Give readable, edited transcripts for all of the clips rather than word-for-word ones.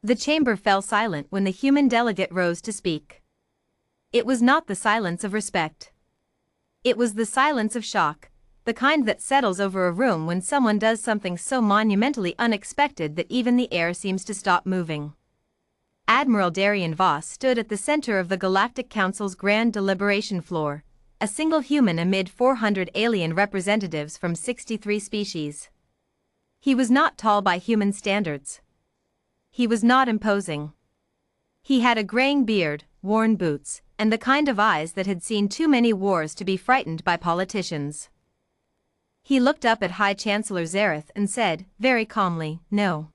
The chamber fell silent when the human delegate rose to speak. It was not the silence of respect. It was the silence of shock, the kind that settles over a room when someone does something so monumentally unexpected that even the air seems to stop moving. Admiral Darian Voss stood at the center of the Galactic Council's grand deliberation floor, a single human amid 400 alien representatives from 63 species. He was not tall by human standards. He was not imposing. He had a graying beard, worn boots, and the kind of eyes that had seen too many wars to be frightened by politicians. He looked up at High Chancellor Zareth and said, very calmly, "No."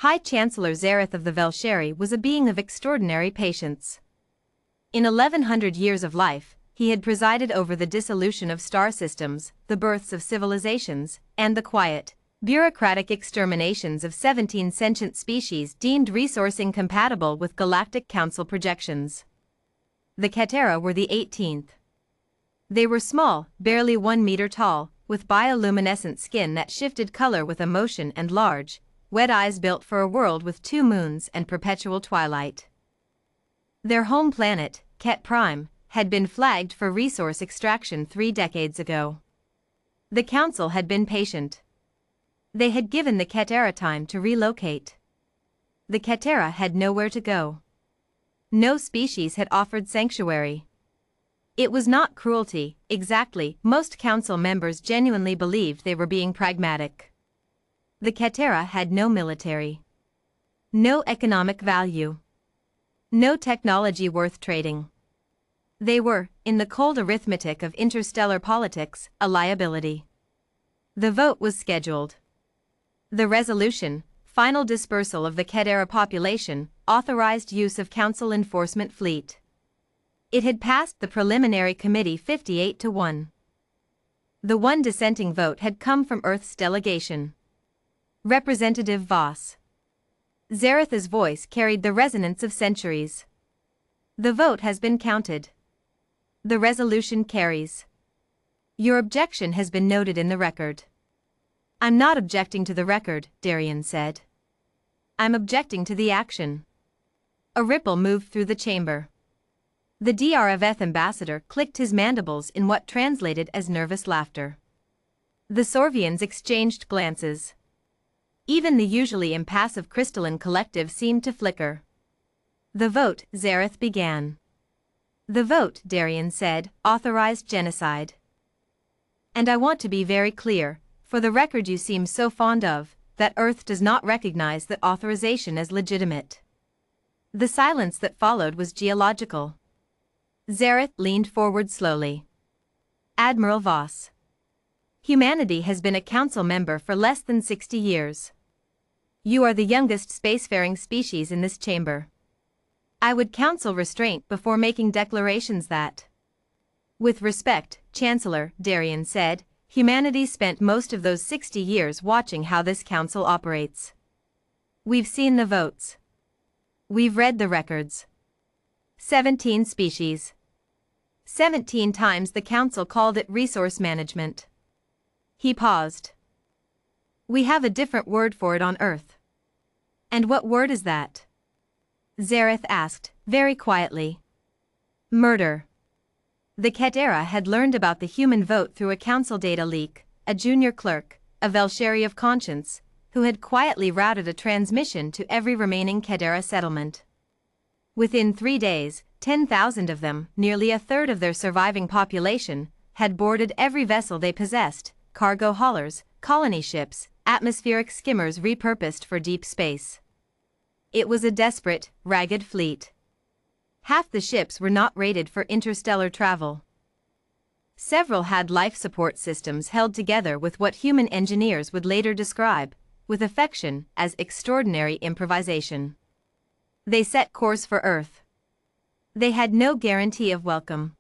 High Chancellor Zareth of the Velsheri was a being of extraordinary patience. In 1100 years of life, he had presided over the dissolution of star systems, the births of civilizations, and the quiet, bureaucratic exterminations of 17 sentient species deemed resource incompatible with Galactic Council projections. The Ketera were the 18th. They were small, barely 1 meter tall, with bioluminescent skin that shifted color with emotion and large, wet eyes built for a world with 2 moons and perpetual twilight. Their home planet, Ket Prime, had been flagged for resource extraction 3 decades ago. The Council had been patient. They had given the Ketera time to relocate. The Ketera had nowhere to go. No species had offered sanctuary. It was not cruelty, exactly. Most council members genuinely believed they were being pragmatic. The Ketera had no military. No economic value. No technology worth trading. They were, in the cold arithmetic of interstellar politics, a liability. The vote was scheduled. The resolution, final dispersal of the Ketera population, authorized use of Council enforcement fleet. It had passed the preliminary committee 58-1. The one dissenting vote had come from Earth's delegation. Representative Voss. Zareth's voice carried the resonance of centuries. The vote has been counted. The resolution carries. Your objection has been noted in the record. I'm not objecting to the record, Darian said. I'm objecting to the action. A ripple moved through the chamber. The DRFF ambassador clicked his mandibles in what translated as nervous laughter. The Sorvians exchanged glances. Even the usually impassive crystalline collective seemed to flicker. The vote, Zareth began. The vote, Darian said, authorized genocide. And I want to be very clear, for the record you seem so fond of, that Earth does not recognize that authorization as legitimate. The silence that followed was geological. Zareth leaned forward slowly. Admiral Voss. Humanity has been a council member for less than 60 years. You are the youngest spacefaring species in this chamber. I would counsel restraint before making declarations that. With respect, Chancellor, Darian said, humanity spent most of those 60 years watching how this council operates. We've seen the votes. We've read the records. 17 species. 17 times the council called it resource management. He paused. We have a different word for it on Earth. And what word is that? Zareth asked, very quietly. Murder. The Ketera had learned about the human vote through a council data leak, a junior clerk, a Velsheri of conscience, who had quietly routed a transmission to every remaining Ketera settlement. Within 3 days, 10,000 of them, nearly a third of their surviving population, had boarded every vessel they possessed, cargo haulers, colony ships, atmospheric skimmers repurposed for deep space. It was a desperate, ragged fleet. Half the ships were not rated for interstellar travel. Several had life support systems held together with what human engineers would later describe, with affection, as extraordinary improvisation. They set course for Earth. They had no guarantee of welcome.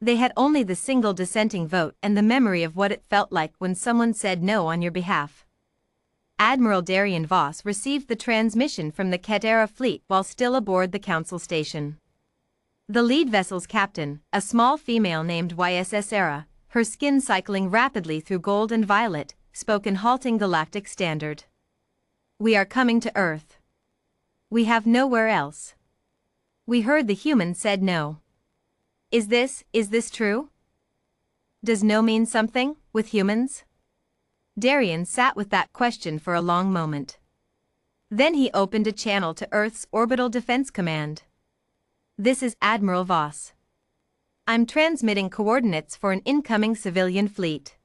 They had only the single dissenting vote and the memory of what it felt like when someone said no on your behalf. Admiral Darian Voss received the transmission from the Ketera fleet while still aboard the council station. The lead vessel's captain, a small female named YSS Era, her skin cycling rapidly through gold and violet, spoke in halting galactic standard. We are coming to Earth. We have nowhere else. We heard the human said no. Is this true? Does no mean something, with humans? Darien sat with that question for a long moment. Then he opened a channel to Earth's Orbital Defense Command. This is Admiral Voss. I'm transmitting coordinates for an incoming civilian fleet.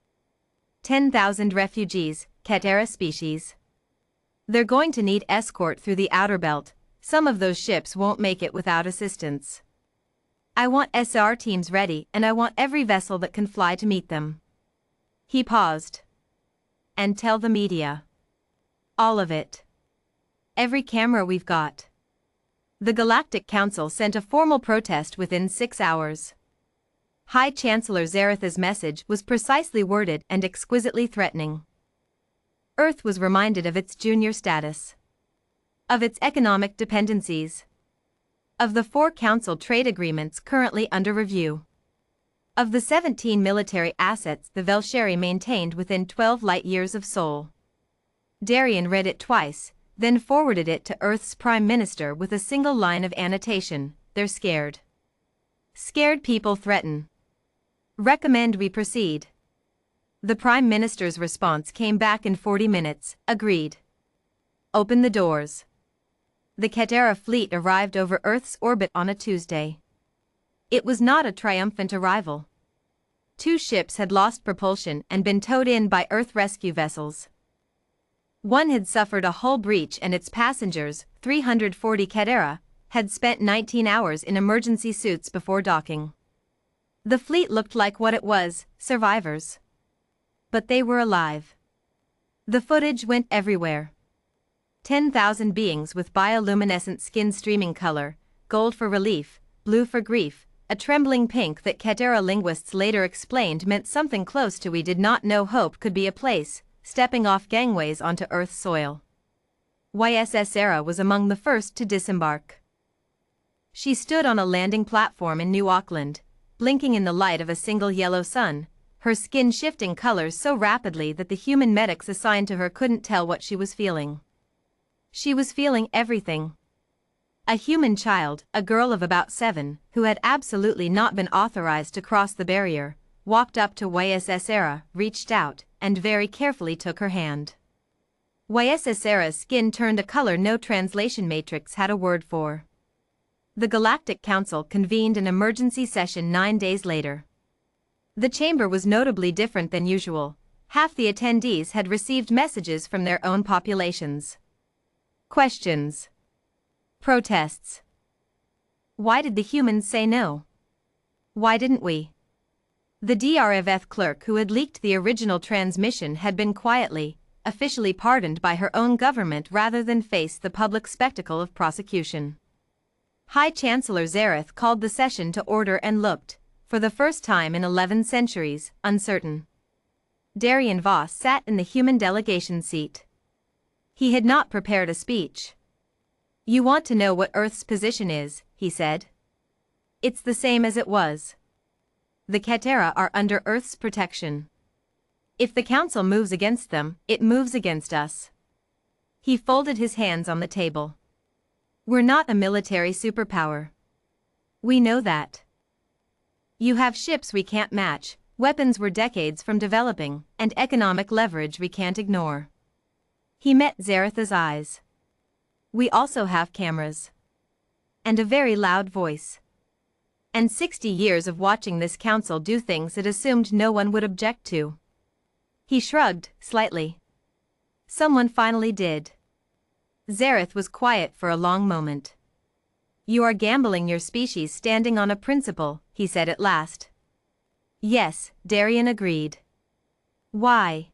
10,000 refugees, Ketera species. They're going to need escort through the outer belt. Some of those ships won't make it without assistance. I want SR teams ready, and I want every vessel that can fly to meet them. He paused. And tell the media. All of it. Every camera we've got. The Galactic Council sent a formal protest within 6 hours. High Chancellor Zaretha's message was precisely worded and exquisitely threatening. Earth was reminded of its junior status. Of its economic dependencies. Of the 4 Council trade agreements currently under review. Of the 17 military assets the Velsheri maintained within 12 light-years of Sol. Darien read it twice, then forwarded it to Earth's Prime Minister with a single line of annotation: they're scared. Scared people threaten. Recommend we proceed. The Prime Minister's response came back in 40 minutes, agreed. Open the doors. The Ketera fleet arrived over Earth's orbit on a Tuesday. It was not a triumphant arrival. 2 ships had lost propulsion and been towed in by Earth rescue vessels. One had suffered a hull breach and its passengers, 340 Ketera, had spent 19 hours in emergency suits before docking. The fleet looked like what it was, survivors. But they were alive. The footage went everywhere. 10,000 beings with bioluminescent skin streaming color, gold for relief, blue for grief, a trembling pink that Ketera linguists later explained meant something close to we did not know hope could be a place, stepping off gangways onto Earth's soil. YSS Era was among the first to disembark. She stood on a landing platform in New Auckland, blinking in the light of a single yellow sun, her skin shifting colors so rapidly that the human medics assigned to her couldn't tell what she was feeling. She was feeling everything. A human child, a girl of about 7, who had absolutely not been authorized to cross the barrier, walked up to YSS Era, reached out, and very carefully took her hand. YSS Era's skin turned a color no translation matrix had a word for. The Galactic Council convened an emergency session 9 days later. The chamber was notably different than usual. Half the attendees had received messages from their own populations. Questions. Protests. Why did the humans say no? Why didn't we? The DRFF clerk who had leaked the original transmission had been quietly, officially pardoned by her own government rather than face the public spectacle of prosecution. High Chancellor Zareth called the session to order and looked, for the first time in 11 centuries, uncertain. Darien Voss sat in the human delegation seat. He had not prepared a speech. You want to know what Earth's position is, he said. It's the same as it was. The Ketera are under Earth's protection. If the Council moves against them, it moves against us. He folded his hands on the table. We're not a military superpower. We know that. You have ships we can't match, weapons we're decades from developing, and economic leverage we can't ignore. He met Zaretha's eyes. We also have cameras. And a very loud voice. And 60 years of watching this council do things it assumed no one would object to. He shrugged, slightly. Someone finally did. Zareth was quiet for a long moment. You are gambling your species standing on a principle, he said at last. Yes, Darien agreed. Why?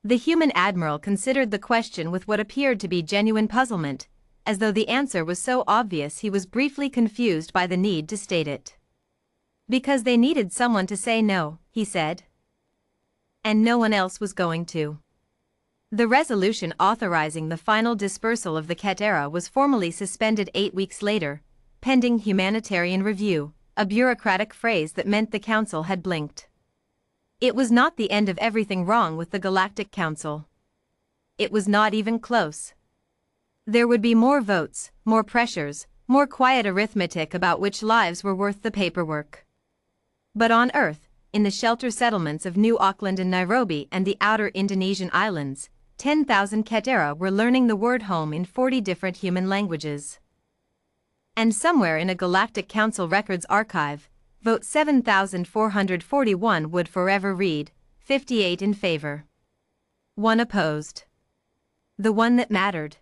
The human admiral considered the question with what appeared to be genuine puzzlement, as though the answer was so obvious he was briefly confused by the need to state it. Because they needed someone to say no, he said. And no one else was going to. The resolution authorizing the final dispersal of the Ketera was formally suspended 8 weeks later, pending humanitarian review, a bureaucratic phrase that meant the Council had blinked. It was not the end of everything wrong with the Galactic Council. It was not even close. There would be more votes, more pressures, more quiet arithmetic about which lives were worth the paperwork. But on Earth, in the shelter settlements of New Auckland and Nairobi and the outer Indonesian islands, 10,000 Ketera were learning the word home in 40 different human languages. And somewhere in a Galactic Council records archive, vote 7,441 would forever read, 58 in favor. 1 opposed. The one that mattered.